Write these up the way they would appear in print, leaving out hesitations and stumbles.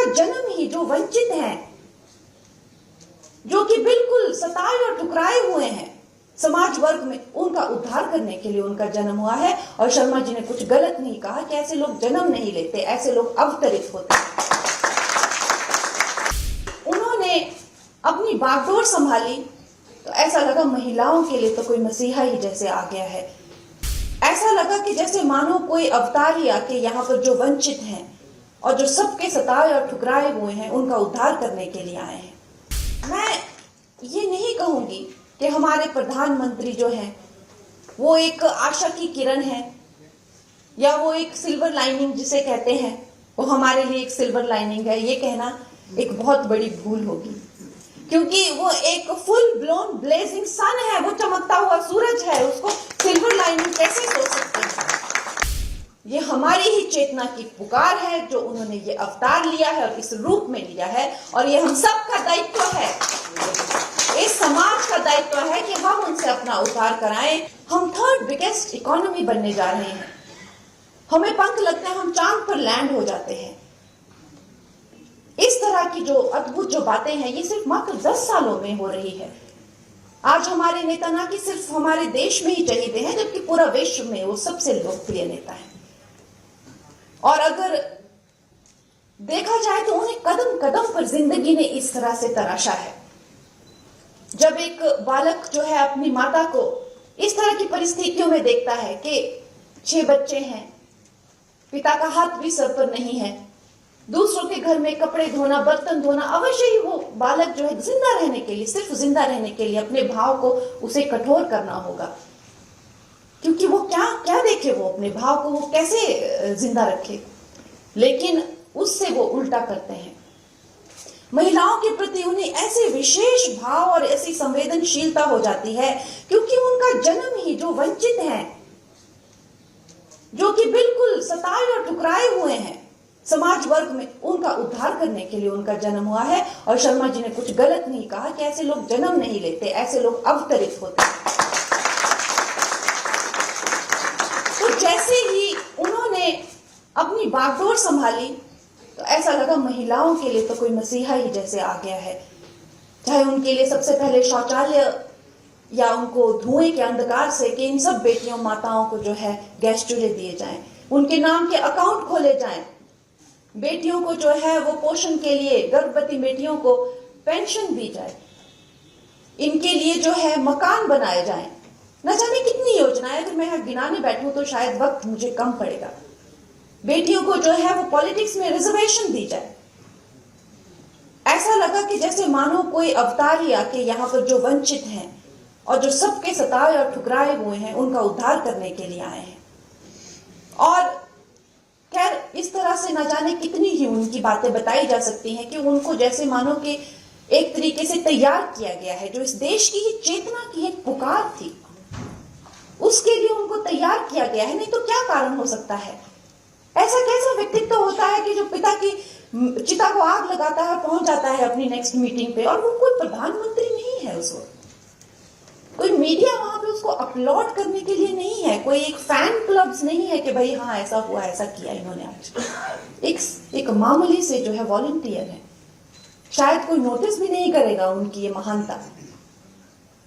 उनका जन्म ही जो वंचित हैं, जो कि बिल्कुल सताए और ठुकराए हुए हैं समाज वर्ग में, उनका उद्धार करने के लिए उनका जन्म हुआ है। और शर्मा जी ने कुछ गलत नहीं कहा कि ऐसे लोग जन्म नहीं लेते, ऐसे लोग अवतरित होते हैं। उन्होंने अपनी बागडोर संभाली तो ऐसा लगा महिलाओं के लिए तो कोई मसीहा ही जैसे आ गया है। ऐसा लगा कि जैसे मानो कोई अवतार ही आके यहाँ पर जो वंचित हैं और जो सबके सताए और ठुकराए हुए हैं, उनका उद्धार करने के लिए आए हैं। मैं ये नहीं कहूंगी कि हमारे प्रधानमंत्री जो हैं वो एक आशा की किरण है या वो एक सिल्वर लाइनिंग जिसे कहते हैं, वो हमारे लिए एक सिल्वर लाइनिंग है। ये कहना एक बहुत बड़ी भूल होगी, क्योंकि वो एक फुल ब्लोन ब्लेजिंग सन है, वो चमकता हुआ सूरज है, उसको सिल्वर लाइनिंग कैसे सोच सकते हैं? ये हमारी ही चेतना की पुकार है जो उन्होंने ये अवतार लिया है और इस रूप में लिया है। और ये हम सब का दायित्व है, इस समाज का दायित्व है कि हम उनसे अपना उद्धार कराएं। हम थर्ड बिगेस्ट इकोनॉमी बनने जा रहे हैं। हमें पंख लगते हैं, हम चांद पर लैंड हो जाते हैं। इस तरह की जो अद्भुत जो बातें हैं, ये सिर्फ मात्र 10 सालों में हो रही है। आज हमारे नेता ना कि सिर्फ हमारे देश में ही चहेते हैं, जबकि पूरा विश्व में वो सबसे लोकप्रिय नेता है। और अगर देखा जाए तो उन्हें कदम कदम पर जिंदगी ने इस तरह से तराशा है। जब एक बालक जो है अपनी माता को इस तरह की परिस्थितियों में देखता है कि 6 बच्चे हैं, पिता का हाथ भी सर पर नहीं है, दूसरों के घर में कपड़े धोना, बर्तन धोना, अवश्य ही वो बालक जो है जिंदा रहने के लिए, सिर्फ जिंदा रहने के लिए अपने भाव को उसे कठोर करना होगा। क्योंकि वो क्या देखे, वो अपने भाव को वो कैसे जिंदा रखे। लेकिन उससे वो उल्टा करते हैं। महिलाओं के प्रति उन्हें ऐसे विशेष भाव और ऐसी संवेदनशीलता हो जाती है, क्योंकि उनका जन्म ही जो वंचित हैं, जो कि बिल्कुल सताए और ठुकराए हुए हैं समाज वर्ग में, उनका उद्धार करने के लिए उनका जन्म हुआ है। और शर्मा जी ने कुछ गलत नहीं कहा कि ऐसे लोग जन्म नहीं लेते, ऐसे लोग अवतरित होते हैं। तो जैसे ही उन्होंने अपनी बागडोर संभाली तो ऐसा लगा महिलाओं के लिए तो कोई मसीहा ही जैसे आ गया है। चाहे उनके लिए सबसे पहले शौचालय या उनको धुएं के अंधकार से कि इन सब बेटियों माताओं को जो है गैस चूल्हे दिए जाएं, उनके नाम के अकाउंट खोले जाएं, बेटियों को जो है वो पोषण के लिए, गर्भवती बेटियों को पेंशन दी जाए, इनके लिए जो है मकान बनाए जाएं, न जाने कितनी योजनाएं। अगर मैं यहाँ गिनाने बैठूं तो शायद वक्त मुझे कम पड़ेगा। बेटियों को जो है वो पॉलिटिक्स में रिजर्वेशन दी जाए। ऐसा लगा कि जैसे मानो कोई अवतार ही आके यहाँ पर जो वंचित हैं और जो सबके सताए और ठुकराए हुए हैं, उनका उद्धार करने के लिए आए हैं। और खैर इस तरह से न जाने कितनी ही उनकी बातें बताई जा सकती हैं कि उनको जैसे मानो कि एक तरीके से तैयार किया गया है। जो इस देश की ही चेतना की एक पुकार थी, उसके लिए उनको तैयार किया गया है। नहीं तो क्या कारण हो सकता है? ऐसा कैसा व्यक्तित्व होता है कि जो पिता की चिता को आग लगाता है, पहुंच जाता है अपनी नेक्स्ट मीटिंग पे, और वो कोई प्रधानमंत्री नहीं है उस वक्त, कोई मीडिया वहां पे उसको अपलोड करने के लिए नहीं है, कोई एक फैन क्लब्स नहीं है कि भाई हाँ ऐसा हुआ, ऐसा किया इन्होंने आज। एक मामूली से जो है वॉलंटियर है, शायद कोई नोटिस भी नहीं करेगा उनकी ये महानता।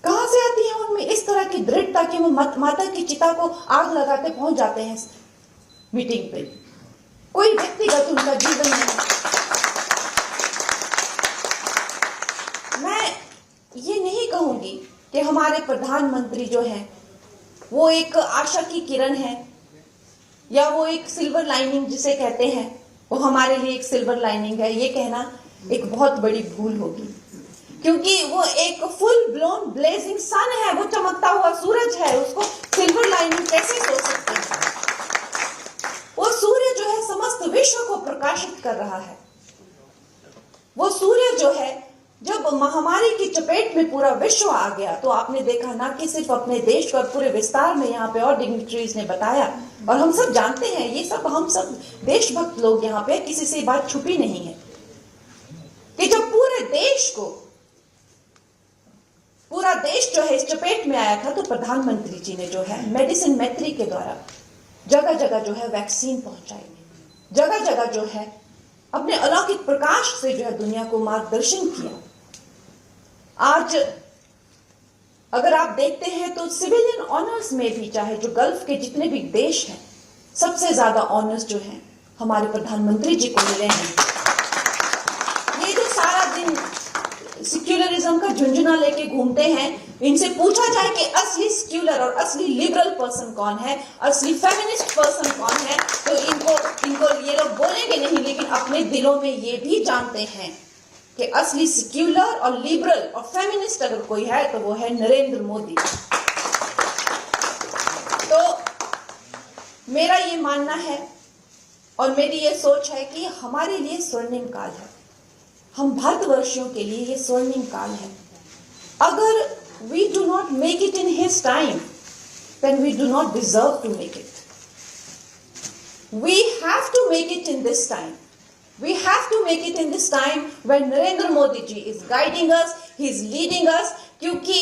कहां से आती है उनमें इस तरह की दृढ़ता कि वो माता की चिता को आग लगाते पहुंच जाते हैं मीटिंग पे। कोई व्यक्तिगत उनका जीवन नहीं। मैं ये नहीं कहूंगी कि हमारे प्रधानमंत्री जो हैं वो एक आशा की किरण है या वो एक सिल्वर लाइनिंग जिसे कहते हैं, वो हमारे लिए एक सिल्वर लाइनिंग है। ये कहना एक बहुत बड़ी भूल होगी, क्योंकि वो एक फुल ब्लोन ब्लेजिंग सन है, वो चमकता हुआ सूरज है, उसको सिल्वर लाइनिंग कैसे सोच सकते हैं? वो सूर्य जो है समस्त विश्व को प्रकाशित कर रहा है। वो सूर्य जो है जब महामारी की चपेट में पूरा विश्व आ गया तो आपने देखा ना कि सिर्फ अपने देश पर, पूरे विस्तार में यहाँ पे और डिग्निटरीज ने बताया, और हम सब जानते हैं, ये सब हम सब देशभक्त लोग यहाँ पे, किसी से बात छुपी नहीं है कि जब पूरे देश को, पूरा देश जो है इस चपेट में आया था तो प्रधानमंत्री जी ने जो है मेडिसिन मैत्री के द्वारा जगह जगह जो है वैक्सीन पहुंचाई, जगह जगह जो है अपने अलौकिक प्रकाश से जो है दुनिया को मार्गदर्शन किया। आज अगर आप देखते हैं तो सिविलियन ऑनर्स में भी, चाहे जो गल्फ के जितने भी देश हैं, सबसे ज्यादा ऑनर्स जो हैं हमारे प्रधानमंत्री जी को मिले हैं। ये जो सारा दिन सेक्युलरिज्म का झुंझुना लेके घूमते हैं, इनसे पूछा जाए कि असली सेक्युलर और असली लिबरल पर्सन कौन है, असली फेमिनिस्ट पर्सन कौन है, तो इनको ये लोग बोलेंगे नहीं, लेकिन अपने दिलों में ये भी जानते हैं कि असली सेक्युलर और लिबरल और फेमिनिस्ट अगर कोई है तो वो है नरेंद्र मोदी। तो मेरा ये मानना है और मेरी ये सोच है कि हमारे लिए स्वर्णिम काल है, हम भारतवर्षियों के लिए ये स्वर्णिम काल है। अगर we do not make it in his time, then we do not deserve to make it. We have to make it in this time. We have to make it in this time when Narendra Modi ji is guiding us, he is leading us, क्योंकि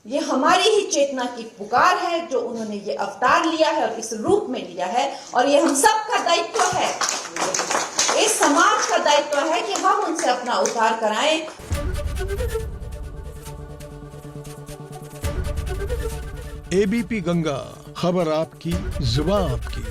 ये हमारी ही चेतना की पुकार है जो उन्होंने ये अवतार लिया है और इस रूप में लिया है, और ये हम सब का दायित्व है, इस समाज का दायित्व है कि हम उनसे अपना उद्धार कराएं। एबीपी गंगा, खबर आपकी, जुबान आपकी।